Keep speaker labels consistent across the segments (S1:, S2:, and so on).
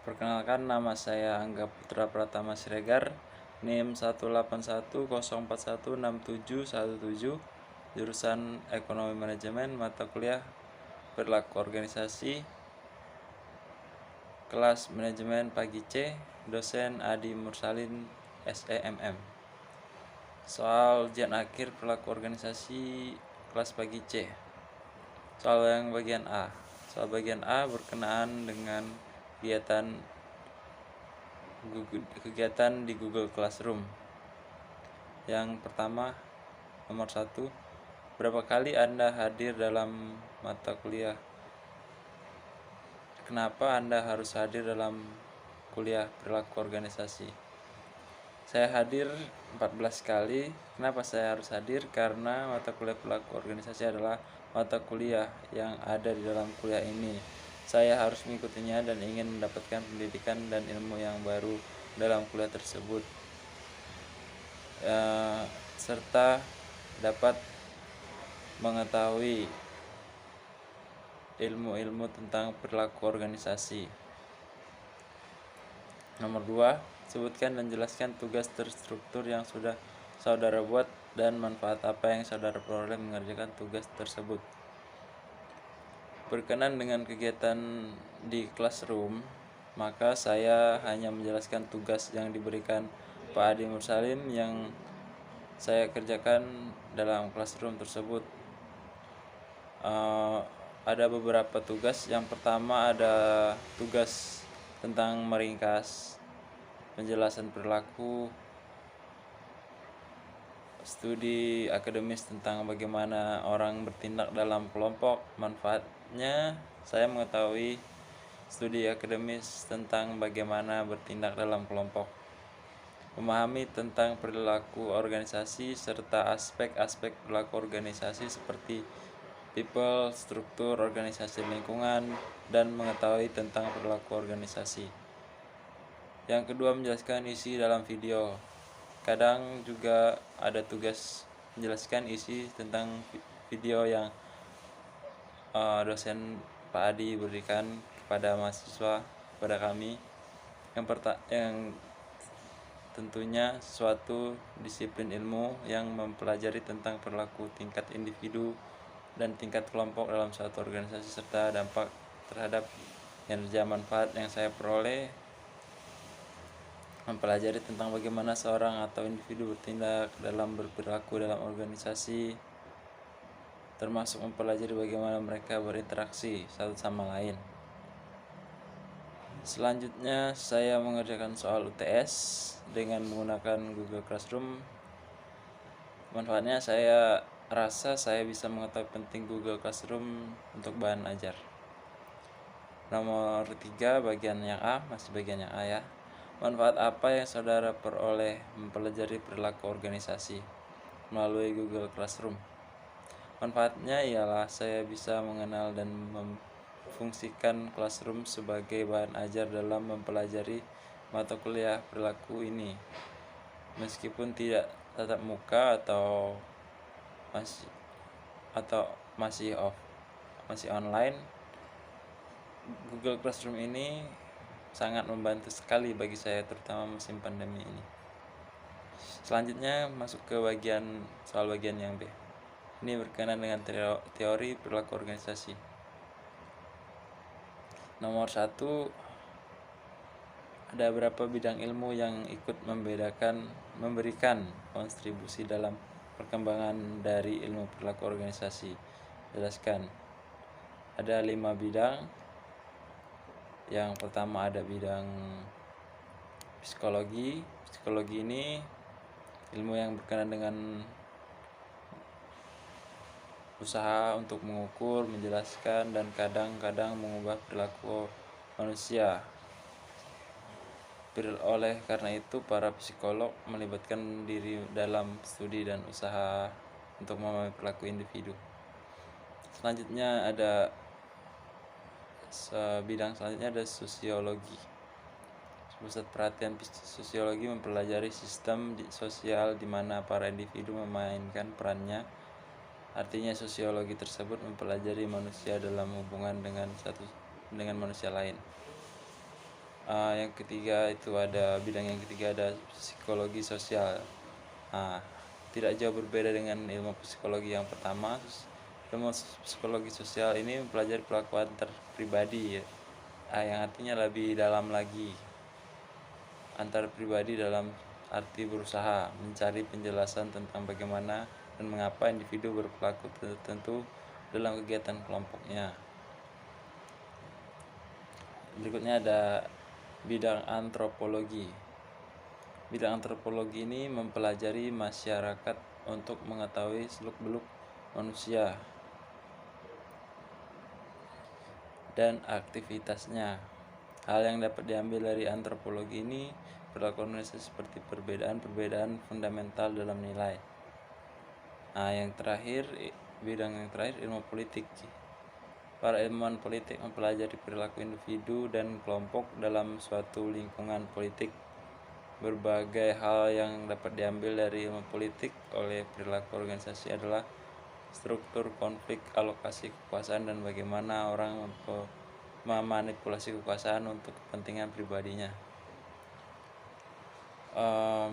S1: Perkenalkan, nama saya Angga Putra Pratama Siregar, NIM 18104167177, jurusan Ekonomi Manajemen, mata kuliah Perilaku Organisasi, kelas Manajemen Pagi C, dosen Adi Mursalin SEMM. Soal ujian akhir perilaku organisasi kelas pagi C. Soal yang bagian A. Soal bagian A berkenaan dengan kegiatan di Google Classroom. Yang pertama, nomor 1, berapa kali Anda hadir dalam mata kuliah? Kenapa Anda harus hadir dalam kuliah perilaku organisasi? Saya hadir 14 kali. Kenapa saya harus hadir? Karena mata kuliah perilaku organisasi adalah mata kuliah yang ada di dalam kuliah ini. Saya harus mengikutinya dan ingin mendapatkan pendidikan dan ilmu yang baru dalam kuliah tersebut, serta dapat mengetahui ilmu-ilmu tentang perilaku organisasi. Nomor 2, sebutkan dan jelaskan tugas terstruktur yang sudah saudara buat dan manfaat apa yang saudara peroleh mengerjakan tugas tersebut. Berkenan dengan kegiatan di classroom, maka saya hanya menjelaskan tugas yang diberikan Pak Adi Mursalin yang saya kerjakan dalam classroom tersebut. Ada beberapa tugas. Yang pertama ada tugas tentang meringkas penjelasan perilaku, studi akademis tentang bagaimana orang bertindak dalam kelompok. Manfaatnya, saya mengetahui studi akademis tentang bagaimana bertindak dalam kelompok, memahami tentang perilaku organisasi serta aspek-aspek perilaku organisasi seperti people, struktur organisasi lingkungan, dan mengetahui tentang perilaku organisasi. Yang kedua, menjelaskan isi dalam video. Kadang juga ada tugas menjelaskan isi tentang video yang dosen Pak Adi berikan kepada mahasiswa, kepada kami. Yang tentunya suatu disiplin ilmu yang mempelajari tentang perilaku tingkat individu dan tingkat kelompok dalam suatu organisasi serta dampak terhadap kinerja. Manfaat yang saya peroleh, mempelajari tentang bagaimana seorang atau individu bertindak dalam berperilaku dalam organisasi, termasuk mempelajari bagaimana mereka berinteraksi satu sama lain. Selanjutnya, saya mengerjakan soal UTS dengan menggunakan Google Classroom. Manfaatnya, saya rasa saya bisa mengetahui penting Google Classroom untuk bahan ajar. Nomor 3, bagian yang A, masih bagian yang A ya. Manfaat apa yang saudara peroleh mempelajari perilaku organisasi melalui Google Classroom? Manfaatnya ialah saya bisa mengenal dan memfungsikan Classroom sebagai bahan ajar dalam mempelajari mata kuliah perilaku ini. Meskipun tidak tatap muka atau masih online, Google Classroom ini sangat membantu sekali bagi saya, terutama musim pandemi ini. Selanjutnya masuk ke soal bagian yang B. Ini berkenaan dengan teori perilaku organisasi. Nomor 1, ada berapa bidang ilmu yang ikut memberikan kontribusi dalam perkembangan dari ilmu perilaku organisasi? Jelaskan. Ada 5 bidang. Yang pertama ada bidang psikologi. Psikologi ini ilmu yang berkenaan dengan usaha untuk mengukur, menjelaskan, dan kadang-kadang mengubah perilaku manusia. Oleh karena itu, para psikolog melibatkan diri dalam studi dan usaha untuk memahami perilaku individu. Selanjutnya ada sosiologi. Pusat perhatian sosiologi mempelajari sistem sosial di mana para individu memainkan perannya. Artinya sosiologi tersebut mempelajari manusia dalam hubungan dengan manusia lain. Yang ketiga itu ada bidang yang ketiga ada psikologi sosial. Tidak jauh berbeda dengan ilmu psikologi yang pertama. Ilmu psikologi sosial ini mempelajari perilaku antar pribadi ya. Yang artinya lebih dalam lagi, antar pribadi dalam arti berusaha mencari penjelasan tentang bagaimana dan mengapa individu berperilaku tertentu dalam kegiatan kelompoknya. Berikutnya ada bidang antropologi. Bidang antropologi ini mempelajari masyarakat untuk mengetahui seluk-beluk manusia dan aktivitasnya. Hal yang dapat diambil dari antropologi ini perilaku manusia seperti perbedaan fundamental dalam nilai. Bidang yang terakhir ilmu politik. Para ilmuwan politik mempelajari perilaku individu dan kelompok dalam suatu lingkungan politik. Berbagai hal yang dapat diambil dari ilmu politik oleh perilaku organisasi adalah struktur konflik, alokasi kekuasaan, dan bagaimana orang memanipulasi kekuasaan untuk kepentingan pribadinya.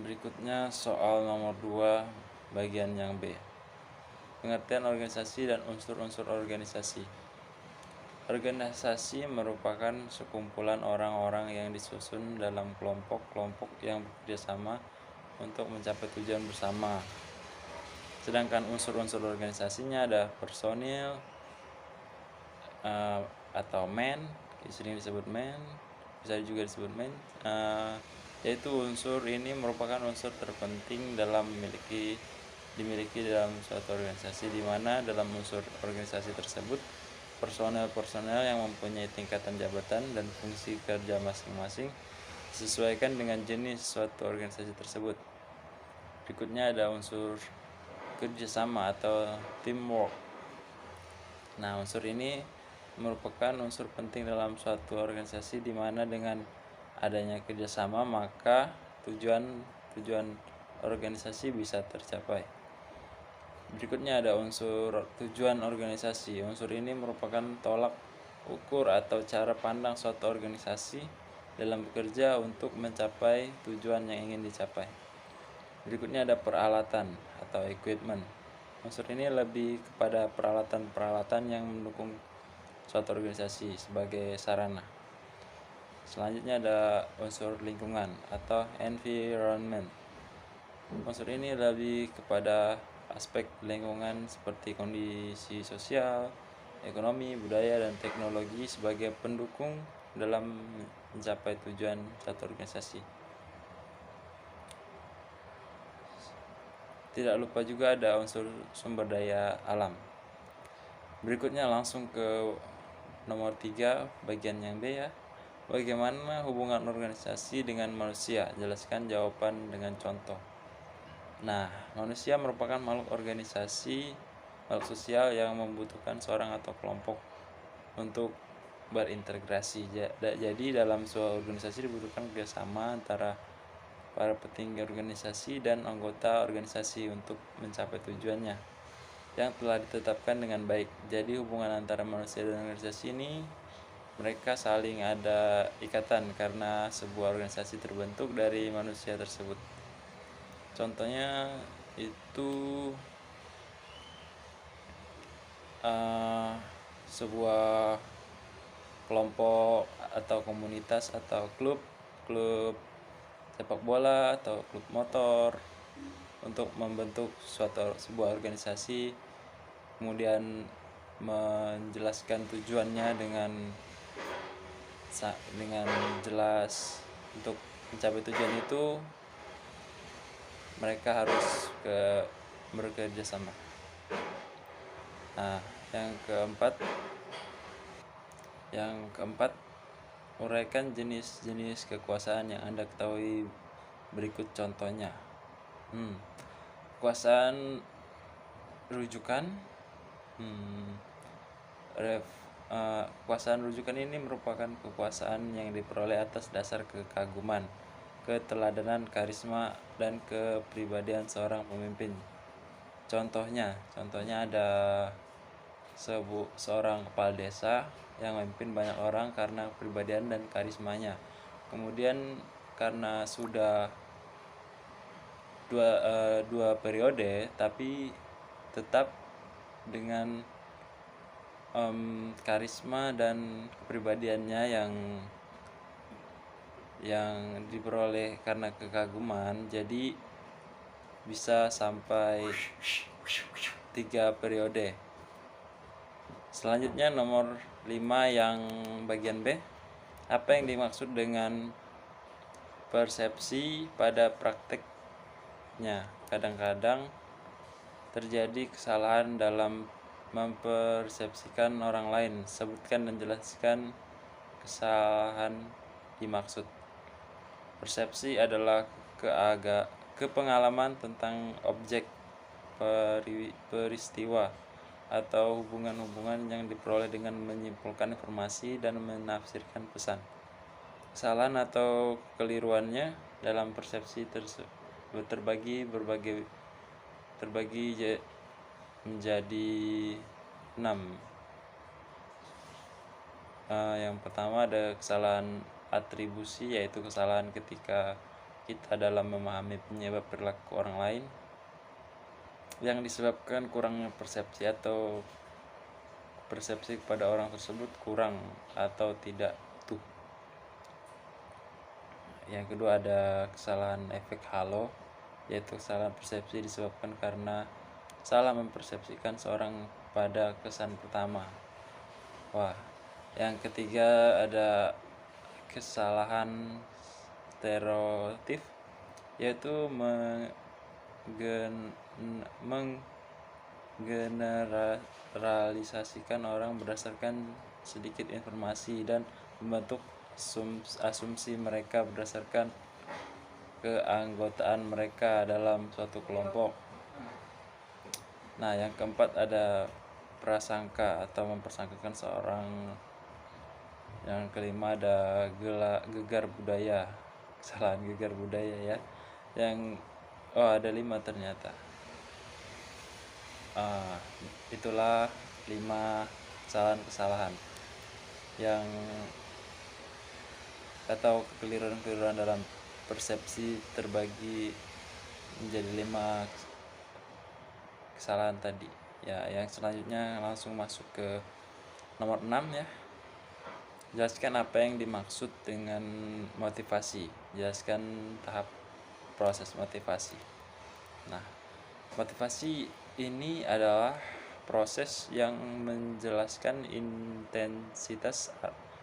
S1: Berikutnya soal nomor 2 bagian yang B. Pengertian organisasi dan unsur-unsur organisasi. Organisasi merupakan sekumpulan orang-orang yang disusun dalam kelompok-kelompok yang bekerjasama untuk mencapai tujuan bersama. Sedangkan unsur-unsur organisasinya ada personil atau man, sering disebut man, bisa juga disebut man, yaitu unsur ini merupakan unsur terpenting dimiliki dalam suatu organisasi, di mana dalam unsur organisasi tersebut personel yang mempunyai tingkatan jabatan dan fungsi kerja masing-masing disesuaikan dengan jenis suatu organisasi tersebut. Berikutnya ada unsur kerjasama atau teamwork. Unsur ini merupakan unsur penting dalam suatu organisasi, di mana dengan adanya kerjasama maka tujuan organisasi bisa tercapai. Berikutnya ada unsur tujuan organisasi. Unsur ini merupakan tolak ukur atau cara pandang suatu organisasi dalam bekerja untuk mencapai tujuan yang ingin dicapai. Berikutnya ada peralatan atau equipment. Unsur ini lebih kepada peralatan-peralatan yang mendukung suatu organisasi sebagai sarana. Selanjutnya ada unsur lingkungan atau environment. Unsur ini lebih kepada aspek lingkungan seperti kondisi sosial, ekonomi, budaya, dan teknologi sebagai pendukung dalam mencapai tujuan satu organisasi. Tidak lupa juga ada unsur sumber daya alam. Berikutnya langsung ke nomor 3 bagian yang B ya. Bagaimana hubungan organisasi dengan manusia? Jelaskan jawaban dengan contoh. Manusia merupakan makhluk sosial yang membutuhkan seorang atau kelompok untuk berintegrasi. Jadi dalam suatu organisasi dibutuhkan kerjasama antara para petinggi organisasi dan anggota organisasi untuk mencapai tujuannya yang telah ditetapkan dengan baik. Jadi hubungan antara manusia dan organisasi ini mereka saling ada ikatan karena sebuah organisasi terbentuk dari manusia tersebut. Contohnya itu sebuah kelompok atau komunitas atau klub sepak bola atau klub motor untuk membentuk sebuah organisasi, kemudian menjelaskan tujuannya dengan jelas. Untuk mencapai tujuan itu mereka harus bekerja sama. Yang keempat, uraikan jenis-jenis kekuasaan yang Anda ketahui berikut contohnya. Kekuasaan rujukan. Kekuasaan rujukan ini merupakan kekuasaan yang diperoleh atas dasar kekaguman, keteladanan, karisma, dan kepribadian seorang pemimpin. Contohnya ada seorang kepala desa yang memimpin banyak orang karena kepribadian dan karismanya. Kemudian karena sudah dua periode, tapi tetap dengan karisma dan kepribadiannya yang diperoleh karena kekaguman, jadi bisa sampai 3 periode. Selanjutnya nomor 5 yang bagian B. Apa yang dimaksud dengan persepsi pada prakteknya? Kadang-kadang terjadi kesalahan dalam mempersepsikan orang lain. Sebutkan dan jelaskan kesalahan dimaksud. Persepsi adalah kepengalaman tentang objek, peristiwa, atau hubungan-hubungan yang diperoleh dengan menyimpulkan informasi dan menafsirkan pesan. Kesalahan atau kekeliruannya dalam persepsi terbagi menjadi 6. Yang pertama ada kesalahan atribusi, yaitu kesalahan ketika kita dalam memahami penyebab perilaku orang lain yang disebabkan kurangnya persepsi atau persepsi kepada orang tersebut kurang atau tidak utuh. Yang kedua ada kesalahan efek halo, yaitu kesalahan persepsi disebabkan karena salah mempersepsikan seorang pada kesan pertama. Yang ketiga ada kesalahan stereotip, yaitu menggeneralisasikan orang berdasarkan sedikit informasi dan membentuk asumsi mereka berdasarkan keanggotaan mereka dalam suatu kelompok. Nah, yang keempat ada prasangka atau mempersangkakan seorang. Yang kelima ada gegar budaya, kesalahan gegar budaya ya. Ada 5 ternyata. Itulah 5 kesalahan yang atau kekeliruan dalam persepsi terbagi menjadi 5 kesalahan tadi. Ya, yang selanjutnya langsung masuk ke nomor 6 ya. Jelaskan apa yang dimaksud dengan motivasi. Jelaskan tahap proses motivasi. Nah, motivasi ini adalah proses yang menjelaskan intensitas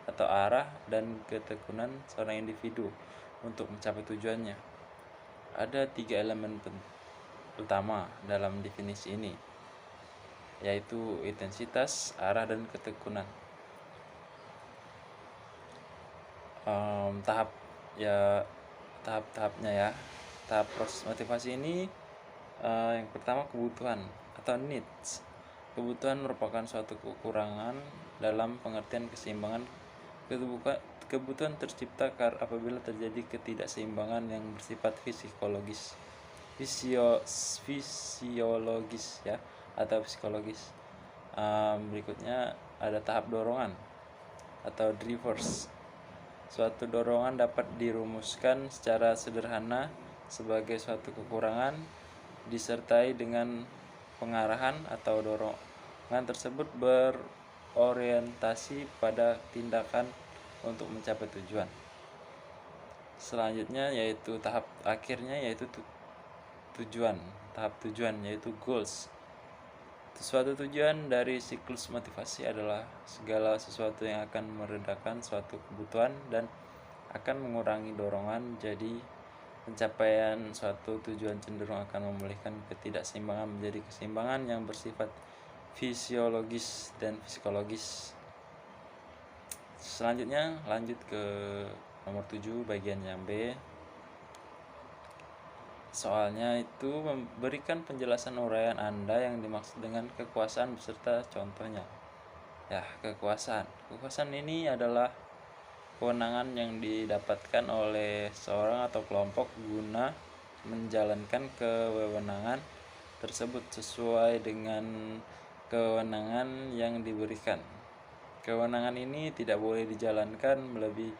S1: atau arah dan ketekunan seorang individu untuk mencapai tujuannya. Ada 3 elemen utama dalam definisi ini, yaitu intensitas, arah, dan ketekunan. Tahap-tahapnya ya. Tahap proses motivasi ini, yang pertama kebutuhan atau needs. Kebutuhan merupakan suatu kekurangan dalam pengertian keseimbangan. Kebutuhan tercipta apabila terjadi ketidakseimbangan yang bersifat fisiologis ya, atau psikologis. Berikutnya ada tahap dorongan atau drivers. Suatu dorongan dapat dirumuskan secara sederhana sebagai suatu kekurangan disertai dengan pengarahan atau dorongan tersebut berorientasi pada tindakan untuk mencapai tujuan. Selanjutnya yaitu tahap akhirnya, yaitu tahap tujuan, yaitu goals. Suatu tujuan dari siklus motivasi adalah segala sesuatu yang akan meredakan suatu kebutuhan dan akan mengurangi dorongan. Jadi pencapaian suatu tujuan cenderung akan memulihkan ketidakseimbangan menjadi keseimbangan yang bersifat fisiologis dan psikologis. Selanjutnya lanjut ke nomor 7 bagian yang B. Soalnya itu memberikan penjelasan uraian Anda yang dimaksud dengan kekuasaan beserta contohnya. Ya, kekuasaan. Kekuasaan ini adalah kewenangan yang didapatkan oleh seorang atau kelompok guna menjalankan kewenangan tersebut sesuai dengan kewenangan yang diberikan. Kewenangan ini tidak boleh dijalankan melebihi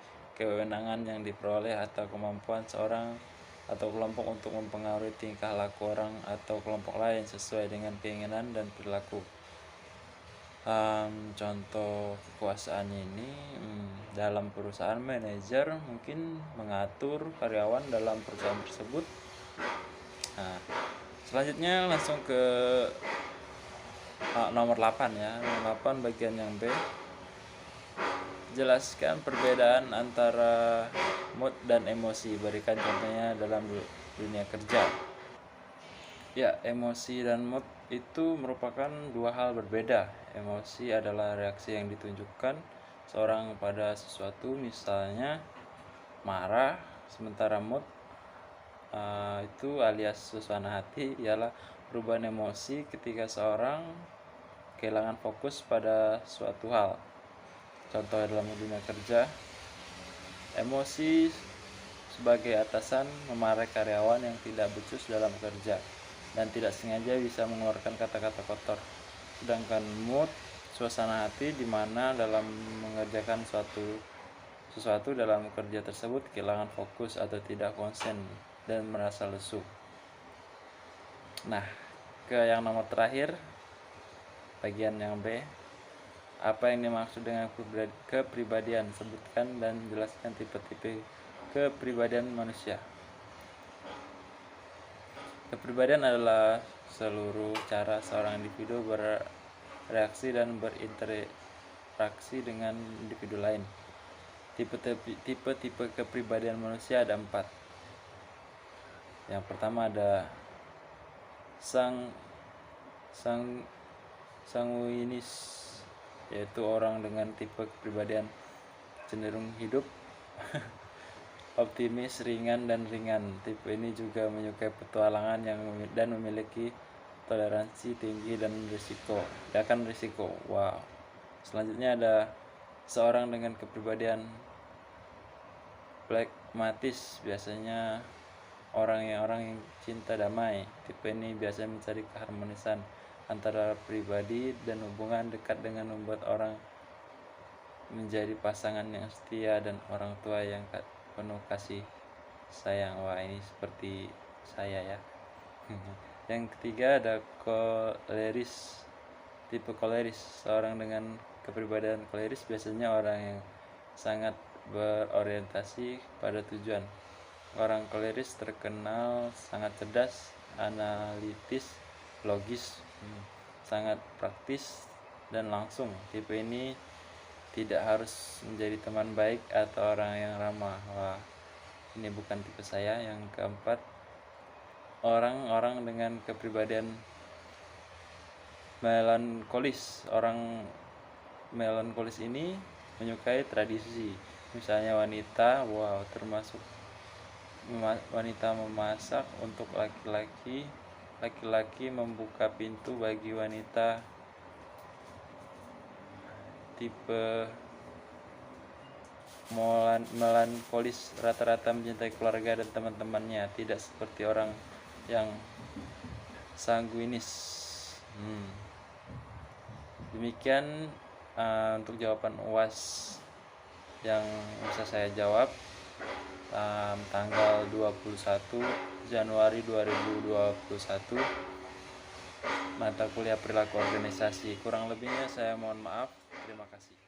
S1: kewenangan yang diperoleh atau kemampuan seorang atau kelompok untuk mempengaruhi tingkah laku orang atau kelompok lain sesuai dengan keinginan dan perilaku. Contoh kekuasaan ini dalam perusahaan, manajer mungkin mengatur karyawan dalam perusahaan tersebut. Nah, selanjutnya langsung ke nomor 8 ya. Nomor 8 bagian yang B. Jelaskan perbedaan antara mood dan emosi. Berikan contohnya dalam dunia kerja. Ya, emosi dan mood itu merupakan dua hal berbeda. Emosi adalah reaksi yang ditunjukkan seorang pada sesuatu, misalnya marah, sementara mood itu alias suasana hati ialah perubahan emosi ketika seorang kehilangan fokus pada suatu hal. Contoh dalam dunia kerja, emosi sebagai atasan memarahi karyawan yang tidak becus dalam kerja dan tidak sengaja bisa mengeluarkan kata-kata kotor. Sedangkan mood, suasana hati di mana dalam mengerjakan sesuatu dalam kerja tersebut kehilangan fokus atau tidak konsen dan merasa lesu. Nah, ke yang nomor terakhir, bagian yang B. Apa yang dimaksud dengan kepribadian? Sebutkan dan jelaskan tipe-tipe kepribadian manusia. Kepribadian adalah seluruh cara seorang individu bereaksi dan berinteraksi dengan individu lain. Tipe-tipe kepribadian manusia ada 4. Yang pertama ada sanguinis, yaitu orang dengan tipe kepribadian cenderung hidup, optimis, ringan dan ringan. Tipe ini juga menyukai petualangan dan memiliki toleransi tinggi dan akan risiko. Wow. Selanjutnya ada seorang dengan kepribadian pragmatis, biasanya orang yang cinta damai. Tipe ini biasanya mencari keharmonisan antara pribadi dan hubungan dekat dengan membuat orang menjadi pasangan yang setia dan orang tua yang penuh kasih sayang. Wah, ini seperti saya ya. Yang ketiga ada koleris. Tipe koleris, seorang dengan kepribadian koleris biasanya orang yang sangat berorientasi pada tujuan. Orang koleris terkenal sangat cerdas, analitis, logis, sangat praktis dan langsung. Tipe ini tidak harus menjadi teman baik atau orang yang ramah. Wah, ini bukan tipe saya. Yang keempat, orang dengan kepribadian melankolis. Orang melankolis ini menyukai tradisi, misalnya wanita memasak untuk laki-laki membuka pintu bagi wanita. Tipe melankolis rata-rata mencintai keluarga dan teman-temannya, tidak seperti orang yang sanguinis. Demikian untuk jawaban UAS yang bisa saya jawab tanggal 21 Januari 2021, mata kuliah perilaku organisasi. Kurang lebihnya saya mohon maaf. Terima kasih.